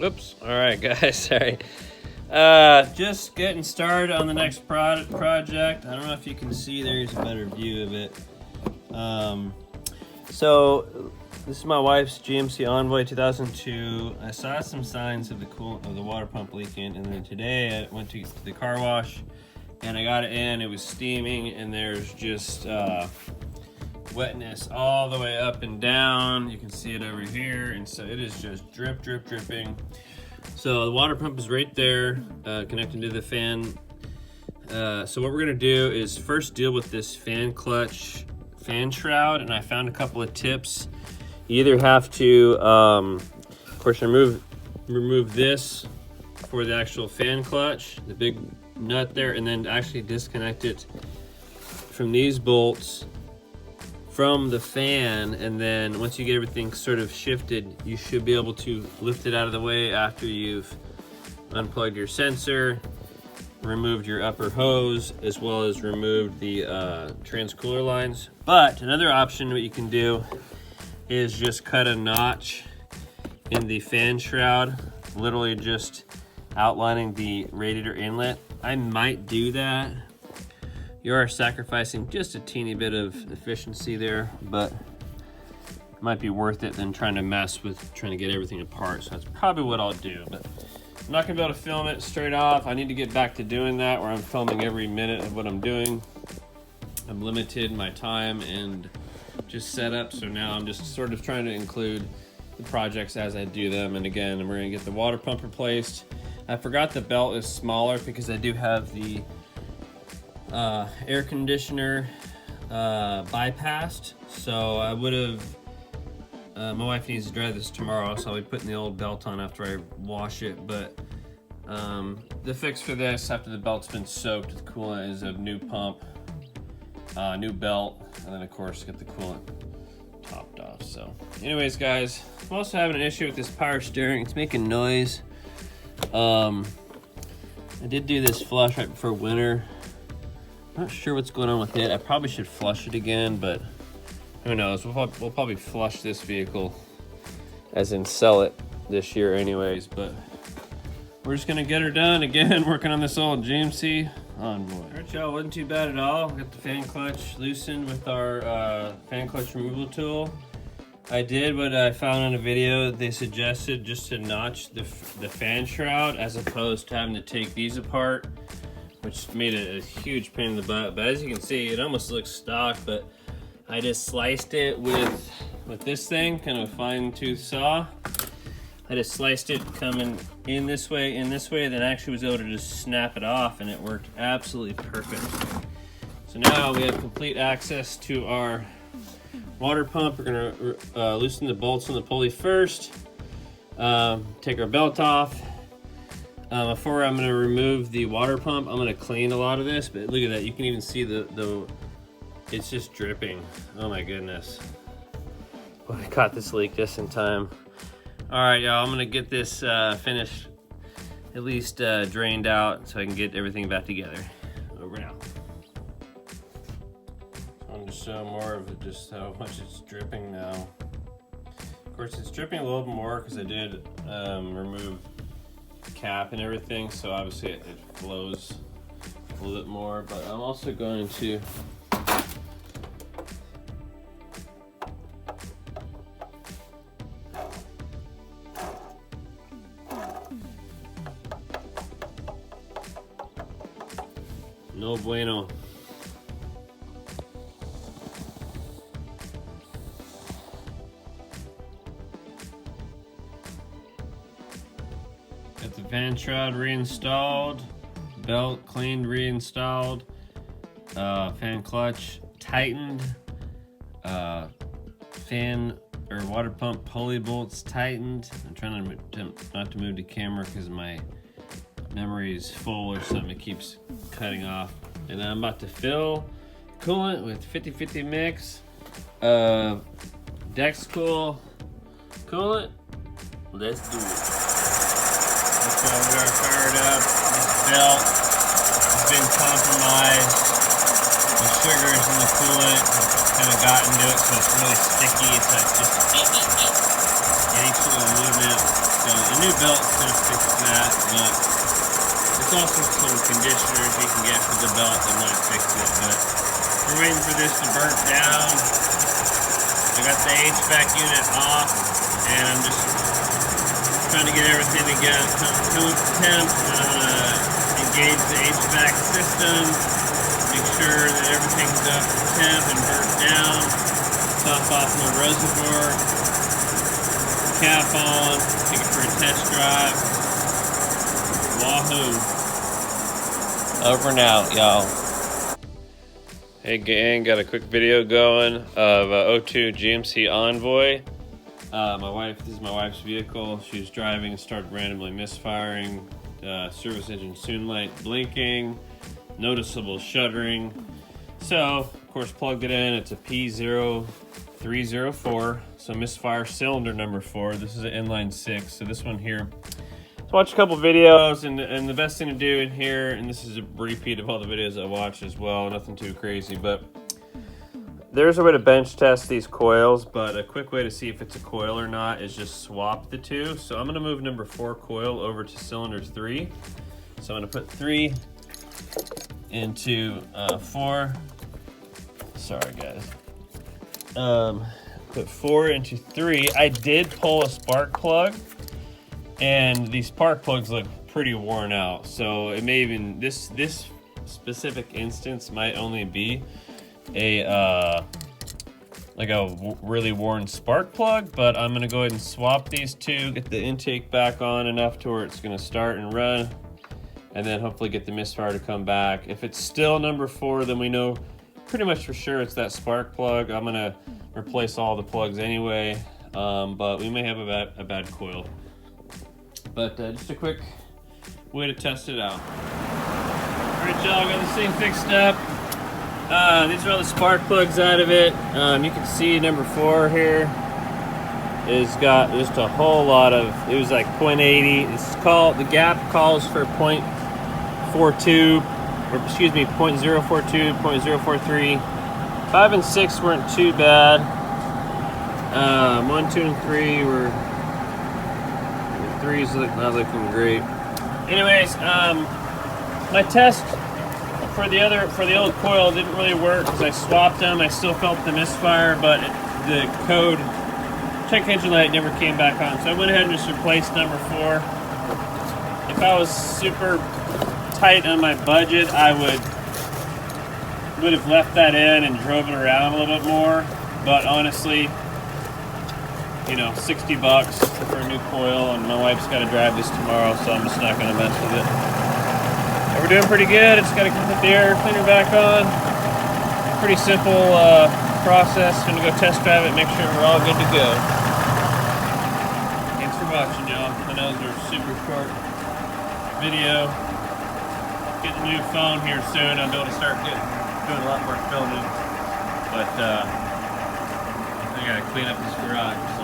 Oops. All right, guys. Sorry. Just getting started on the next project. I don't know if you can see. There's a better view of it. So this is my wife's GMC Envoy 2002. I saw some signs of the water pump leaking, and then today I went to the car wash, and I got it in. It was steaming, and there's just wetness all the way up and down. You can see it over here, and so it is just dripping. So the water pump is right there, connected to the fan. So what we're gonna do is first deal with this fan clutch, fan shroud, and I found a couple of tips. You either have to, of course, remove this for the actual fan clutch, the big nut there, and then actually disconnect it from these bolts from the fan, and then once you get everything sort of shifted, you should be able to lift it out of the way after you've unplugged your sensor, removed your upper hose, as well as removed the trans-cooler lines. But another option what you can do is just cut a notch in the fan shroud, literally just outlining the radiator inlet. I might do that. You are sacrificing just a teeny bit of efficiency there, but it might be worth it than trying to mess with trying to get everything apart. So that's probably what I'll do, but I'm not gonna be able to film it straight off. I need to get back to doing that where I'm filming every minute of what I'm doing. I'm limited in my time and just set up, so now I'm just sort of trying to include the projects as I do them. And again, we're gonna get the water pump replaced. I forgot the belt is smaller because I do have the air conditioner bypassed, so I would have my wife needs to dry this tomorrow, so I'll be putting the old belt on after I wash it. But the fix for this after the belt's been soaked with coolant is a new pump, new belt, and then of course get the coolant topped off. So anyways, guys, I'm also having an issue with this power steering. It's making noise. I did do this flush right before winter. Not sure what's going on with it. I probably should flush it again, but who knows? We'll probably flush this vehicle, as in sell it this year anyways, but we're just gonna get her done. Again, working on this old GMC Envoy. All right, y'all, wasn't too bad at all. Got the fan clutch loosened with our fan clutch removal tool. I did what I found in a video. They suggested just to notch the fan shroud as opposed to having to take these apart, which made it a huge pain in the butt. But as you can see, it almost looks stock, but I just sliced it with this thing, kind of a fine tooth saw. I just sliced it coming in this way, then I actually was able to just snap it off, and it worked absolutely perfect. So now we have complete access to our water pump. We're gonna loosen the bolts on the pulley first, take our belt off. Before I'm gonna remove the water pump, I'm gonna clean a lot of this, but look at that, you can even see it's just dripping. Oh my goodness. Well, I caught this leak just in time. All right, y'all, I'm gonna get this finished, at least drained out so I can get everything back together. Over now. I'm gonna show more of it, just how much it's dripping now. Of course, it's dripping a little bit more because I did remove cap and everything, so obviously it flows a little bit more, but I'm also going to no bueno. Got the fan shroud reinstalled, belt cleaned, reinstalled, fan clutch tightened, fan or water pump pulley bolts tightened. I'm trying not to move the camera because my memory is full or something. It keeps cutting off. And then I'm about to fill coolant with 50-50 mix of Dexcool coolant. Let's do it. So we are fired up. This belt has been compromised. The sugars in the coolant kind of got into it, so it's really sticky. It's like just any sort of movement. So new belt's gonna fix that, but there's also some conditioners you can get for the belt that might fix it. But we're waiting for this to burn down. I got the HVAC unit off, and I'm just trying to get everything together, come up to temp, engage the HVAC system, make sure that everything's up to temp and burnt down, top off my reservoir, cap on, take it for a test drive. Wahoo! Over and out, y'all. Hey gang, got a quick video going of 02 GMC Envoy. This is my wife's vehicle. She was driving and started randomly misfiring. Service engine soon light blinking, noticeable shuddering. So, of course, plugged it in. It's a P0304. So misfire cylinder number 4. This is an inline 6. So this one here. So watch a couple videos, and the best thing to do in here, and this is a repeat of all the videos I watched as well. Nothing too crazy, but there's a way to bench test these coils, but a quick way to see if it's a coil or not is just swap the two. So I'm gonna move number 4 coil over to cylinder 3. So I'm gonna put 3 into 4. Sorry guys. Put 4 into 3. I did pull a spark plug, and these spark plugs look pretty worn out. So it may even, this specific instance might only be a really worn spark plug, but I'm gonna go ahead and swap these two, get the intake back on enough to where it's gonna start and run, and then hopefully get the misfire to come back. If it's still number 4, then we know pretty much for sure it's that spark plug. I'm gonna replace all the plugs anyway, but we may have a bad coil. But just a quick way to test it out. All right, y'all, got this thing fixed up. These are all the spark plugs out of it. You can see number 4 here is got just a whole lot of, it was like 0.80. It's called, the gap calls for 0.42, or excuse me, 0.042, 0.043. 5 and 6 weren't too bad. 1, 2, and 3 were, 3's not looking great. Anyways, my test for the old coil didn't really work because I swapped them. I still felt the misfire, but the code check engine light never came back on. So I went ahead and just replaced number 4. If I was super tight on my budget, I would have left that in and drove it around a little bit more. But honestly, you know, 60 bucks for a new coil, and my wife's got to drive this tomorrow, so I'm just not going to mess with it. And we're doing pretty good. It's got to put the air cleaner back on. Pretty simple process. Gonna go test drive it, make sure we're all good to go. Thanks for watching, y'all. I know those are super short video. Get the new phone here soon. I'll be able to start doing a lot more filming. But I gotta clean up this garage. So